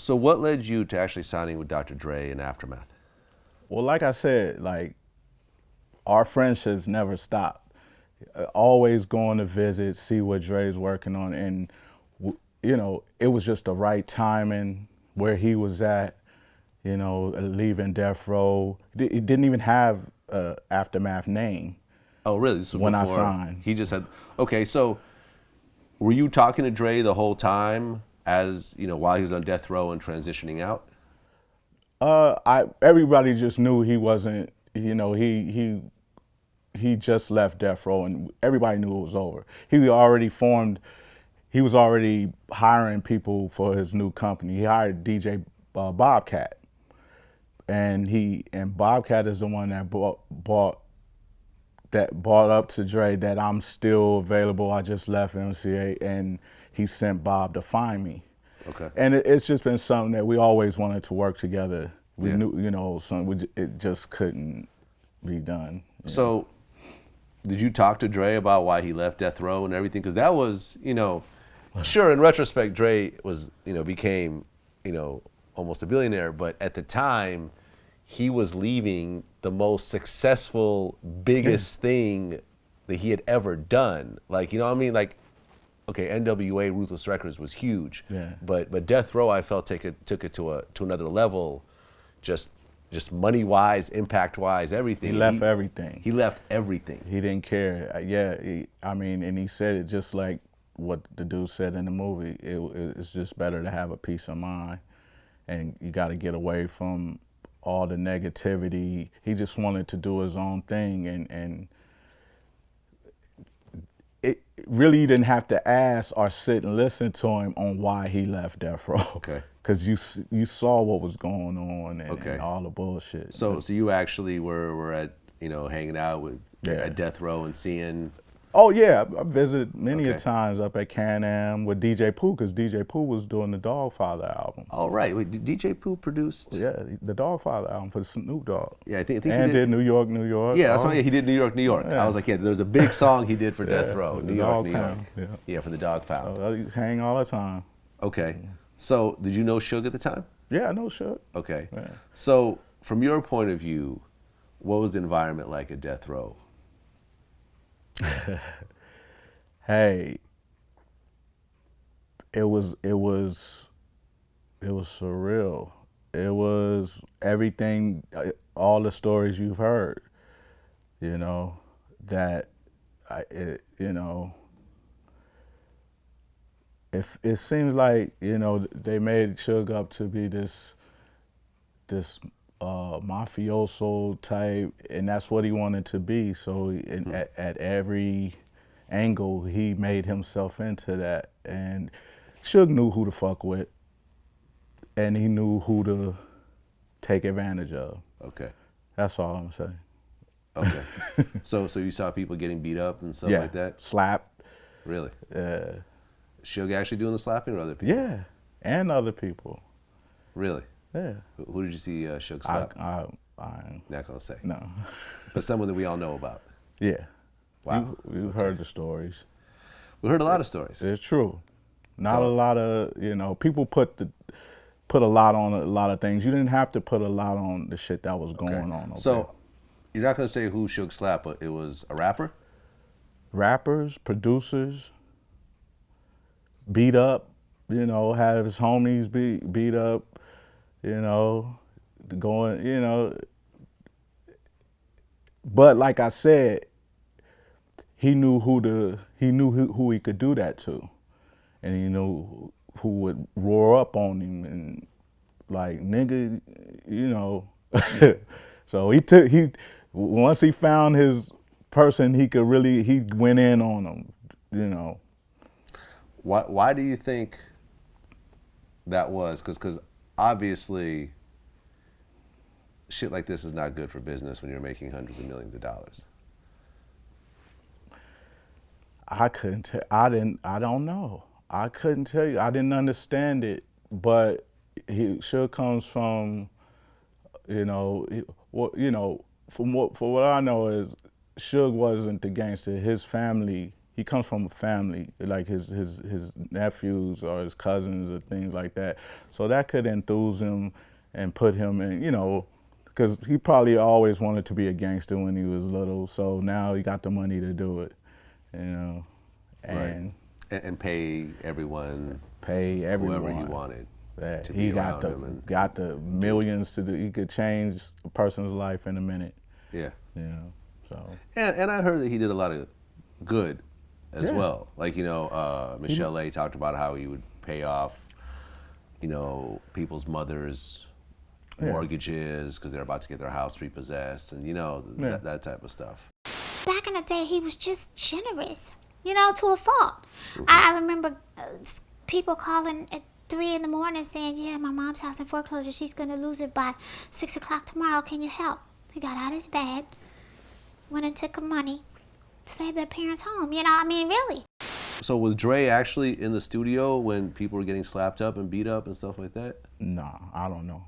So what led you to actually signing with Dr. Dre and Aftermath? Well, like I said, like our friendships never stopped. Always going to visit, see what Dre's working on, and it was just the right timing where he was at. Leaving Death Row. It didn't even have Aftermath name Oh, really? This was when I before signed. he just had. Okay, so were you talking to Dre the whole time, as while he was on death row and transitioning out? Everybody just knew he wasn't. He just left Death Row, and everybody knew it was over. He already formed. He was already hiring people for his new company. He hired DJ Bobcat, and Bobcat is the one that brought up to Dre that I'm still available. I just left MCA, and he sent Bob to find me. Okay. And it's just been something that we always wanted to work together. We Yeah. knew, it just couldn't be done. So, did you talk to Dre about why he left death row and everything? Because that was, sure, in retrospect, Dre was, became, almost a billionaire, but at the time, he was leaving the most successful, biggest thing that he had ever done. Like, what I mean? Like, okay, NWA Ruthless Records was huge, Yeah. but Death Row, I felt took it to another level, just money-wise, impact-wise, everything. He left everything. He left everything. He didn't care. And he said it just like what the dude said in the movie. It's just better to have a peace of mind, and you got to get away from all the negativity. He just wanted to do his own thing, and it really, you didn't have to ask or sit and listen to him on why he left Death Row. Okay. Because you saw what was going on Okay. and all the bullshit. So you actually were at hanging out with at Death Row and seeing. Oh yeah, I visited many a Okay. times up at Can-Am with DJ Pooh, because DJ Pooh was doing the Dogfather album. Oh right, wait, did DJ Pooh produced? Yeah, the Dogfather album for Snoop Dogg. Yeah, I think he And did New York, New York. Yeah, that's why he did New York, New York. Yeah. I was like, yeah, there was a big song he did for Death Row, with New the York, Dog New York. Pound, Yeah, for the Dog Pound. So I used to hang all the time. Okay, so did you know Suge at the time? Yeah, I know shit. Okay, Yeah. so from your point of view, what was the environment like at Death Row? Hey, it was surreal. It was everything, all the stories you've heard, that if it seems like, they made Suge up to be this mafioso type, and that's what he wanted to be. So at every angle, he made himself into that. And Suge knew who to fuck with, and he knew who to take advantage of. Okay, That's all I'm saying. okay. So you saw people getting beat up and stuff Yeah, like that? slapped. Really? Suge actually doing the slapping or other people? Yeah, and other people. Really? Yeah. Who did you see Suge slap? I'm Not gonna say. no. But someone that we all know about. Yeah. Wow. You've heard the stories. We heard a lot of stories. It's true. Not So- a lot of, people put a lot on a lot of things. You didn't have to put a lot on the shit that was going on. Okay? So you're not gonna say who Suge slapped, but it was a rapper? Rappers, producers, beat up, have his homies beat up, going. But like I said, he knew who he could do that to, and he knew who would roar up on him and like, nigga, So once he found his person, he went in on him. Why do you think that was? Because obviously shit like this is not good for business when you're making hundreds of millions of dollars. I couldn't tell. I don't know. I couldn't tell you. I didn't understand it. But Suge comes from, from what I know is Suge wasn't the gangster. His family, he comes from a family, like his nephews or his cousins or things like that. So that could enthuse him and put him in, you know, because he probably always wanted to be a gangster when he was little. So now he got the money to do it, you know, and pay everyone, whoever he wanted. That he got the millions to do. He could change a person's life in a minute. Yeah. You know, so. And I heard that he did a lot of good as well. Like, you know, Michelle A talked about how he would pay off, you know, people's mothers' mortgages because they're about to get their house repossessed, and you know, that type of stuff. Back in the day, he was just generous, you know, to a fault. I remember people calling at 3 in the morning saying, yeah, my mom's house in foreclosure, she's gonna lose it by 6 o'clock tomorrow, can you help? He got out his bed, went and took money, saved their parents' home, you know, I mean, really. So was Dre actually in the studio when people were getting slapped up and beat up and stuff like that? Nah, I don't know.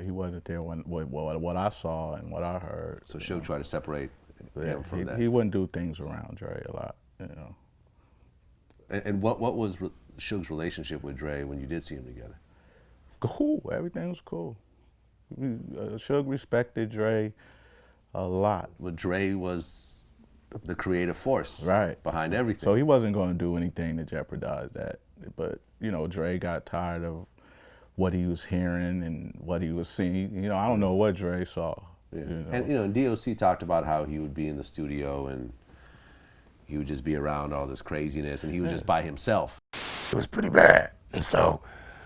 He wasn't there when what I saw and what I heard. So Suge tried to separate him from that. He wouldn't do things around Dre a lot, you know. And what was Suge's relationship with Dre when you did see him together? Cool, everything was cool. Suge respected Dre a lot. But Dre was the creative force behind everything. So he wasn't going to do anything to jeopardize that. But, you know, Dre got tired of what he was hearing and what he was seeing. You know, I don't know what Dre saw. Yeah. You know? And, you know, DOC talked about how he would be in the studio and he would just be around all this craziness and he was just by himself. It was pretty bad. And so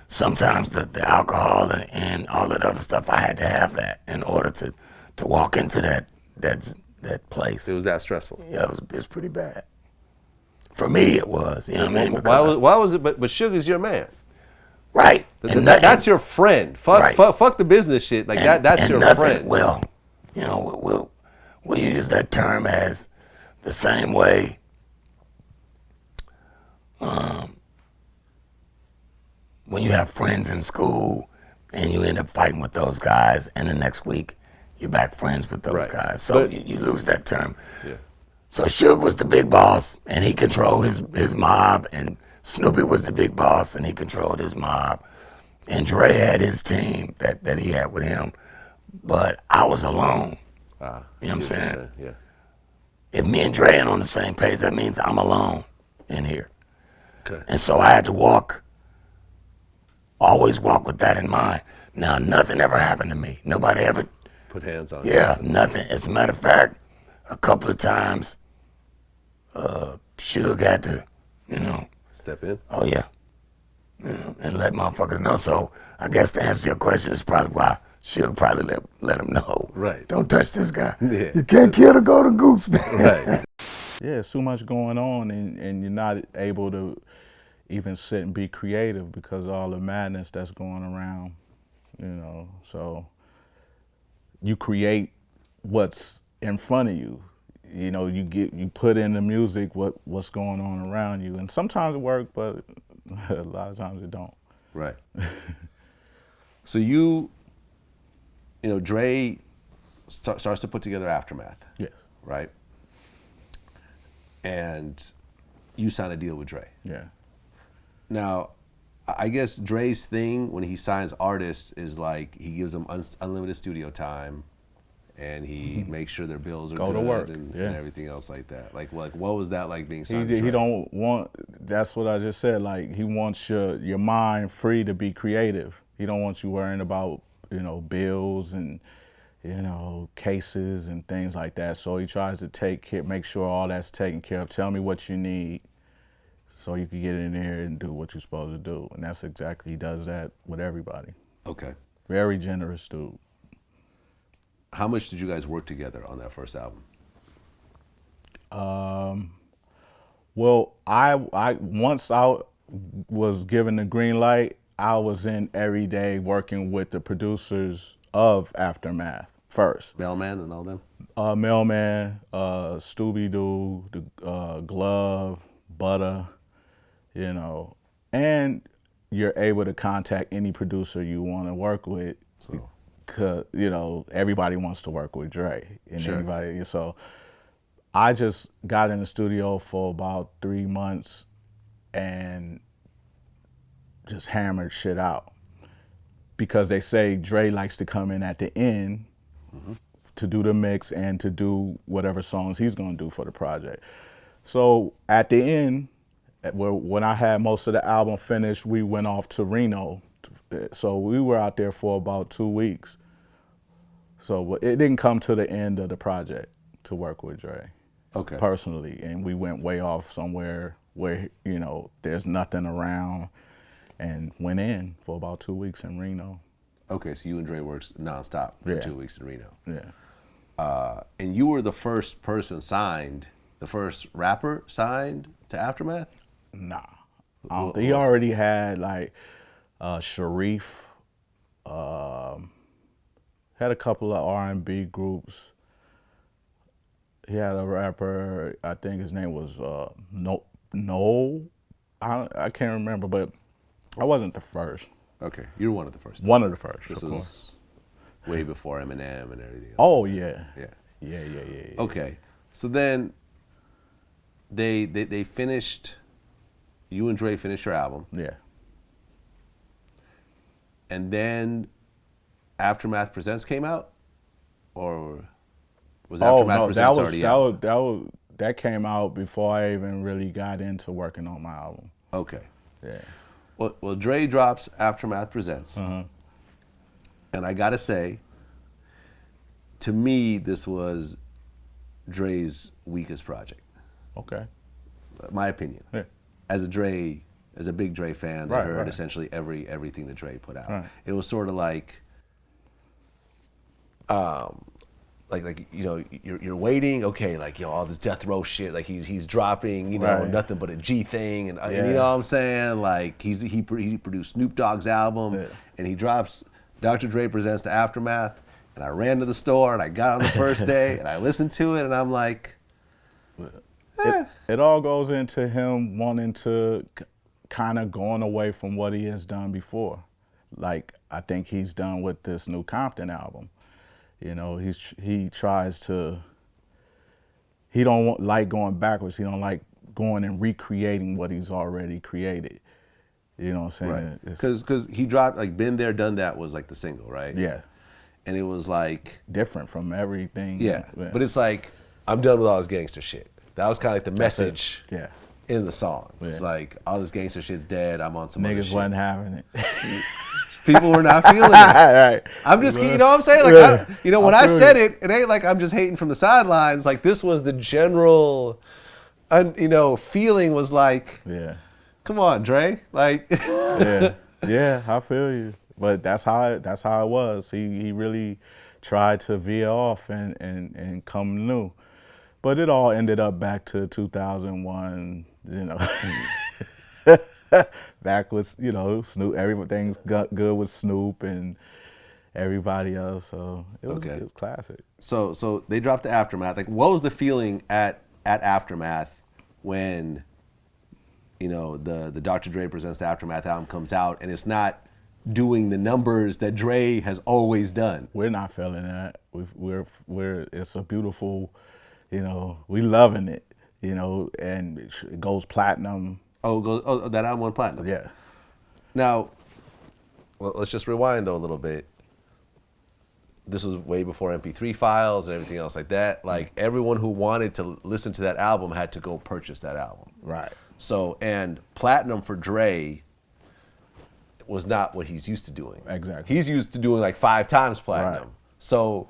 sometimes the alcohol and all that other stuff, I had to have that in order to walk into that place. It was that stressful? Yeah, it was pretty bad. For me, it was, you know what I mean? Why was it, but Suge is your man. Right. That's your friend. Fuck the business shit. Like that's your friend. Well, you know, we'll use that term as the same way when you have friends in school and you end up fighting with those guys and the next week you're back friends with those guys. So you lose that term. Yeah. So Suge was the big boss and he controlled his mob, and Snoopy was the big boss and he controlled his mob. And Dre had his team that he had with him. But I was alone. You know what I'm saying? Yeah. If me and Dre ain't on the same page, that means I'm alone in here. Okay. And so I had to always walk with that in mind. Now, nothing ever happened to me. Nobody ever put hands on you. Yeah, nothing. As a matter of fact, a couple of times, Suge had to, you know. Step in? Oh, yeah. You know, and let motherfuckers know. So I guess to answer your question is probably why Suge probably let him know. Right. Don't touch this guy. Yeah. You can't kill the golden goose, man. Right. Yeah, it's too much going on, and you're not able to even sit and be creative because of all the madness that's going around, you know. So you create what's in front of you. You know, you put in the music what's going on around you, and sometimes it works, but a lot of times it don't. Right. So you know, Dre starts to put together Aftermath. Yes. Right. And you sign a deal with Dre. Yeah. Now, I guess Dre's thing when he signs artists is like he gives them unlimited studio time, and he makes sure their bills are Go good to work. and Yeah. everything else like that. Like what was that like being signed to He Dre? don't want. That's what I just said. Like he wants your mind free to be creative. He don't want you worrying about bills and cases and things like that. So he tries to make sure all that's taken care of. Tell me what you need, so you can get in there and do what you're supposed to do. And that's exactly, he does that with everybody. Okay. Very generous dude. How much did you guys work together on that first album? Well, I once I was given the green light, I was in every day working with the producers of Aftermath first. Mailman and all them? Mailman, Scooby-Doo, Glove, Butter, and you're able to contact any producer you want to work with. Cause everybody wants to work with Dre, and Sure. anybody. So I just got in the studio for about 3 months and just hammered shit out. Because they say Dre likes to come in at the end to do the mix and to do whatever songs he's gonna do for the project. So at the end, when I had most of the album finished, we went off to Reno. So we were out there for about 2 weeks. So it didn't come to the end of the project to work with Dre. Okay. Personally, and we went way off somewhere where, you know, there's nothing around, and went in for about 2 weeks in Reno. Okay, so you and Dre worked nonstop for Yeah. 2 weeks in Reno. Yeah. And you were the first person signed, the first rapper signed to Aftermath? Nah. He already had like Sharif, had a couple of R&B groups. He had a rapper, I think his name was Noel. I can't remember, but I wasn't the first. Okay, you're one of the first. One of the first, This of was course. way before Eminem and everything else. Oh, yeah. Yeah. Yeah. Okay, so then they finished, you and Dre finished your album, Yeah. and then Aftermath Presents came out? Or was Aftermath Presents already out? That came out before I even really got into working on my album. Okay. Yeah. Well, Dre drops Aftermath Presents. Uh-huh. And I gotta say, to me, this was Dre's weakest project. Okay. My opinion. Yeah. As a big Dre fan that Right, heard right. essentially everything that Dre put out. Right. It was sort of like you know, you're waiting, okay, like, you know, all this death row shit, like he's dropping, you know, Right. nothing but a G thing, and Yeah. you know what I'm saying? Like he produced Snoop Dogg's album, Yeah. and he drops Dr. Dre Presents the Aftermath, and I ran to the store and I got on the first day and I listened to it and I'm like, It all goes into him wanting to kind of going away from what he has done before. Like, I think he's done with this new Compton album. You know, he tries to, he don't like going backwards. He don't like going and recreating what he's already created. You know what I'm saying? right. It's- Because he dropped, like, Been There, Done That was like the single, right? Yeah, And it was like, different from everything. yeah. But it's like, I'm done with all this gangster shit. That was kind of like the That's it. message Yeah. in the song. It's Yeah. like, all this gangster shit's dead, I'm on some other Niggas shit. wasn't having it. People were not feeling it. Right. I'm just, you know what I'm saying? Like, Yeah. you know, when I feel said you. it, it ain't like I'm just hating from the sidelines. Like, this was the general, you know, feeling was like, Yeah. come on, Dre. Like, Yeah, I feel you. But that's how it was. He really tried to veer off and come new. But it all ended up back to 2001, you know. Back with, you know, Snoop, everything's good with Snoop and everybody else. So it was classic. so they dropped the Aftermath. Like, what was the feeling at Aftermath when, you know, the Dr. Dre Presents the Aftermath album comes out and it's not doing the numbers that Dre has always done? We're not feeling that. We're it's a beautiful, you know, we loving it, you know, and it goes platinum. Oh, that album went platinum. Yeah. Now, let's just rewind though a little bit. This was way before MP3 files and everything else like that. Like, everyone who wanted to listen to that album had to go purchase that album. Right. So, and platinum for Dre was not what he's used to doing. Exactly. He's used to doing like 5 times platinum. Right. So,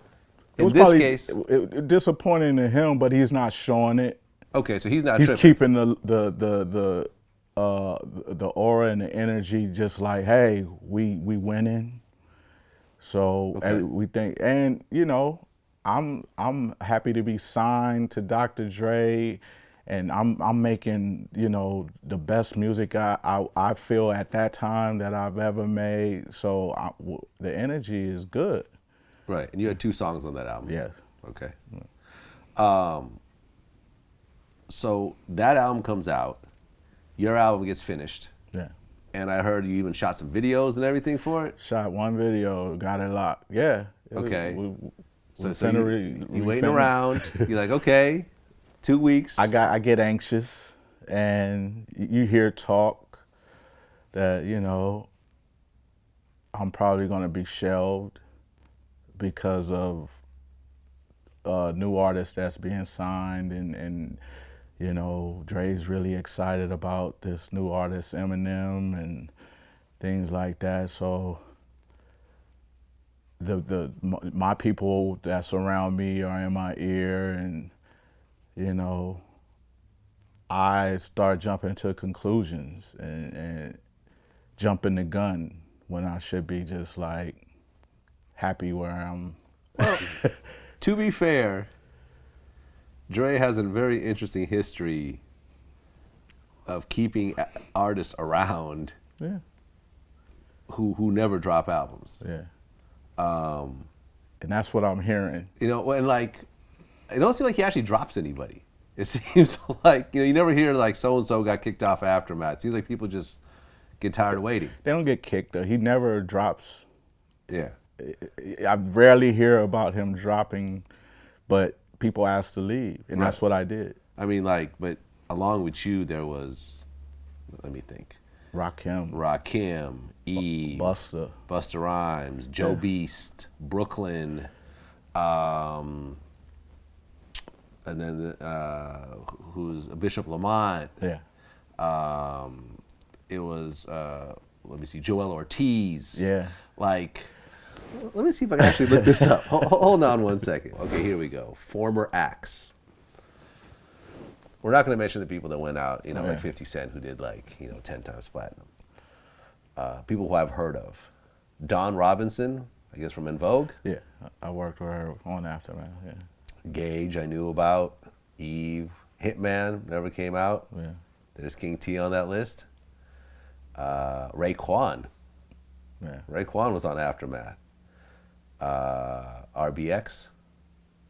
It in was this probably case, disappointing to him, but he's not showing it. okay, so he's not He's tripping. keeping the aura and the energy just like, hey, we winning. So Okay. we think, and you know, I'm happy to be signed to Dr. Dre, and I'm making, you know, the best music I feel at that time that I've ever made. So the energy is good. Right, and you had 2 songs on that album. Yes. Okay. So that album comes out, your album gets finished, Yeah. and I heard you even shot some videos and everything for it. Shot one video, got it locked. Yeah. Okay. We So finna you re- we waiting finna- around. You're like, okay, 2 weeks. I get anxious, and you hear talk that, you know, I'm probably gonna be shelved because of new artist that's being signed, and you know, Dre's really excited about this new artist Eminem and things like that. So my people that surround me are in my ear, and you know, I start jumping to conclusions and jumping the gun when I should be just like happy where I'm. To be fair, Dre has a very interesting history of keeping artists around Yeah. who never drop albums. Yeah. And that's what I'm hearing. You know, and like, it don't seem like he actually drops anybody. It seems like, you know, you never hear like so and so got kicked off Aftermath. It seems like people just get tired of waiting. They don't get kicked though. He never drops. Yeah. I rarely hear about him dropping, but people ask to leave, and Right. that's what I did. I mean, like, but along with you, there was, let me think, Rakim, Eve, Busta Rhymes, Joe Yeah. Beast, Brooklyn, and then who's Bishop Lamont. Yeah. It was let me see, Joel Ortiz. Yeah. Like, let me see if I can actually look this up. Hold on one second. Okay, here we go. Former acts. We're not going to mention the people that went out, you know, like 50 Cent, who did like, you know, 10 times platinum. People who I've heard of. Dawn Robinson, I guess from En Vogue. Yeah. I worked with her on Aftermath. Yeah. Gage, I knew about. Eve. Hitman, never came out. Yeah. There's King T on that list. Raekwon. Yeah. Raekwon was on Aftermath. RBX.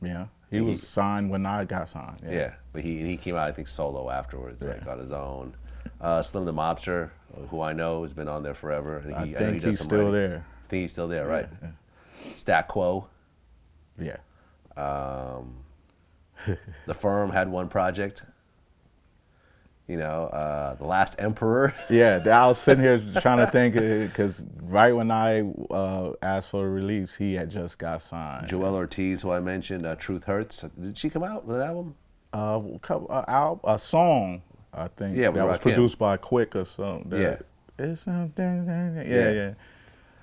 Yeah. He was signed when I got signed. Yeah, but he came out, I think, solo afterwards, like on his own. Slim the Mobster, who I know has been on there forever. And I know think he does he's some still writing. there. I think he's still there, right? Yeah. Stat Quo. Yeah. The Firm had one project. You know, The Last Emperor. Yeah, I was sitting here trying to think, because right when I asked for a release, he had just got signed. Joel Ortiz, who I mentioned, Truth Hurts. Did she come out with an album? A song, I think, Yeah, with that was Rakim. produced by Quick or something. Yeah. It's something. Yeah. Yeah.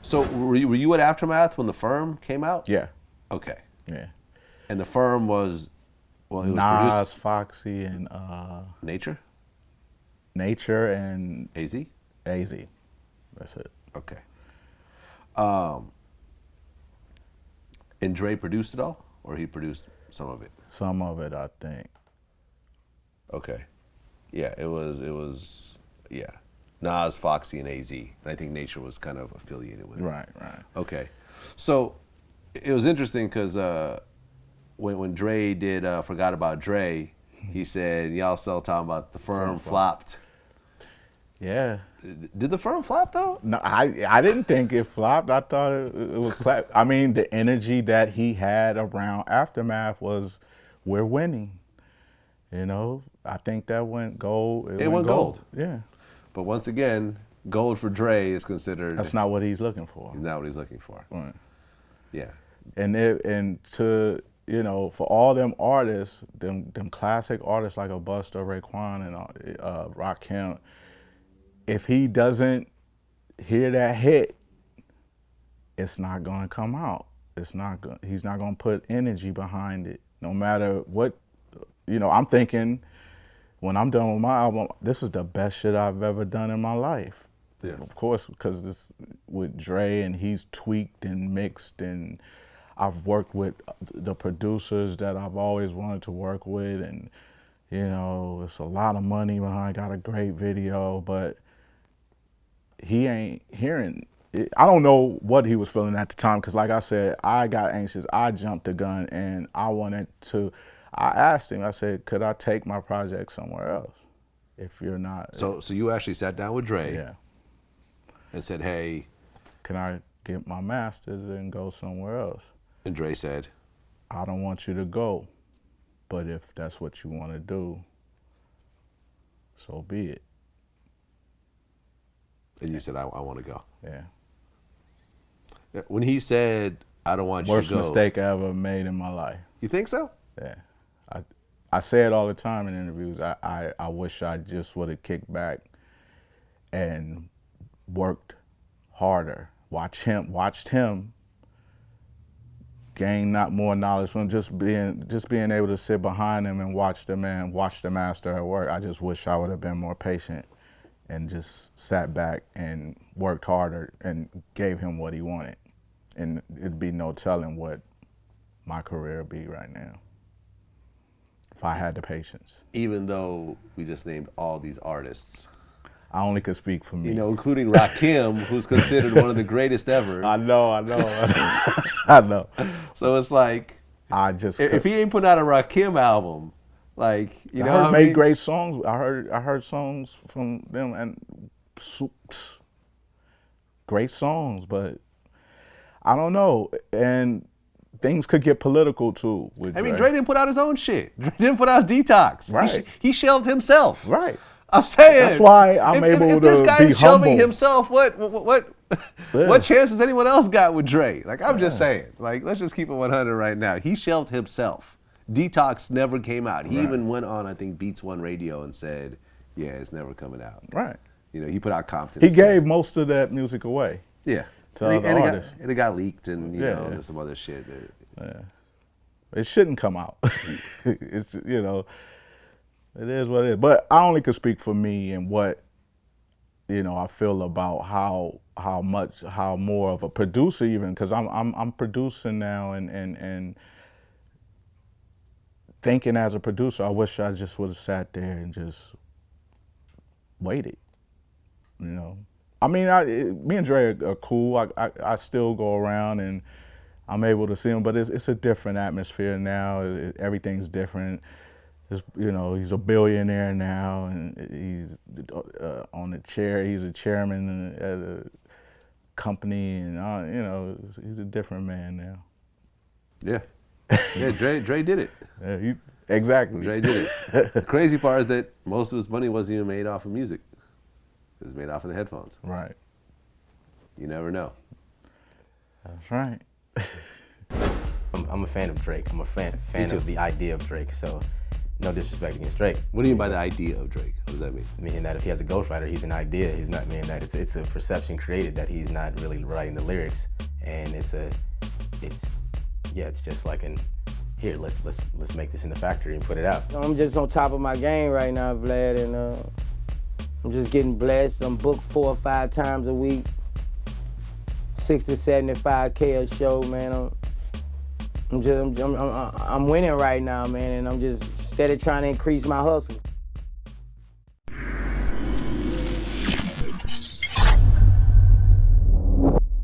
So were you at Aftermath when The Firm came out? Yeah. Okay. Yeah. And The Firm was, well, it was Nas, produced. Foxy, and Nature and AZ? AZ. That's it. Okay. And Dre produced it all, or he produced some of it? Some of it, I think. Okay. Yeah, it was yeah. Nas, Foxy, and AZ. And I think Nature was kind of affiliated with it. Right. Okay. So it was interesting because when Dre did Forgot About Dre, he said, y'all still talking about The Firm flopped. Yeah. Did The Firm flop though? No, I didn't think it flopped. I thought it was I mean, the energy that he had around Aftermath was, we're winning. You know, I think that went gold. It went gold. Yeah. But once again, gold for Dre is considered. That's not what he's looking for. Not what he's looking for. Right. Yeah. And to, you know, for all them artists, them classic artists like a Busta, Raekwon, and Rakim, if he doesn't hear that hit, it's not gonna come out. He's not gonna put energy behind it, no matter what. You know, I'm thinking when I'm done with my album, this is the best shit I've ever done in my life. Yeah. Of course, because it's with Dre, and he's tweaked and mixed, and I've worked with the producers that I've always wanted to work with, and you know, it's a lot of money behind. Got a great video, but he ain't hearing it. I don't know what he was feeling at the time, because like I said, I got anxious. I jumped the gun, and I asked him, I said, could I take my project somewhere else if you're not? So you actually sat down with Dre Yeah. and said, hey. Can I get my master's and go somewhere else? And Dre said, I don't want you to go. But if that's what you want to do, so be it. And you said, I want to go. Yeah. When he said, I don't want you to Worst go. mistake I ever made in my life. You think so? Yeah. I say it all the time in interviews. I wish I just would have kicked back and worked harder. Watched him gain not more knowledge from just being able to sit behind him and watch the master at work. I just wish I would have been more patient and just sat back and worked harder and gave him what he wanted. And it'd be no telling what my career would be right now if I had the patience. Even though we just named all these artists. I only could speak for me. You know, including Rakim, who's considered one of the greatest ever. I know. I know. So it's like, if he ain't putting out a Rakim album, like, you know, I made great songs. I heard songs from them and great songs, but I don't know. And things could get political too. With I mean, Dre didn't put out his own shit. Dre didn't put out Detox. Right. He shelved himself. Right. I'm saying. That's why I'm able to be humble. If this guy is shelving himself, what chance has anyone else got with Dre? Like, I'm just saying. Like, let's just keep it 100 right now. He shelved himself. Detox never came out. He even went on, I think, Beats One Radio and said, yeah, it's never coming out. Right. You know, he put out Compton. He gave most of that music away. Yeah. To other artists. It got leaked and, you know, there's some other shit. It shouldn't come out. It's, you know, it is what it is. But I only could speak for me and what, you know, I feel about how more of a producer even, because I'm producing now and thinking as a producer, I wish I just would have sat there and just waited, you know. I mean, me and Dre are cool. I still go around and I'm able to see him, but it's a different atmosphere now. Everything's different. You know, he's a billionaire now, and he's on the chair. He's a chairman at a company, and you know, he's a different man now. Yeah, yeah. Dre did it. Yeah, exactly. Dre did it. The crazy part is that most of his money wasn't even made off of music. It was made off of the headphones. Right. You never know. That's right. I'm a fan of Drake. I'm a fan of the idea of Drake. So, no disrespect against Drake. What do you mean by the idea of Drake? What does that mean? Meaning that if he has a ghostwriter, he's an idea. He's not meaning that it's a perception created that he's not really writing the lyrics, and it's just like here, let's make this in the factory and put it out. I'm just on top of my game right now, Vlad, and I'm just getting blessed. I'm booked 4 or 5 times a week, 60, 75K a show, man. I'm winning right now, man, and I'm just steady trying to increase my hustle.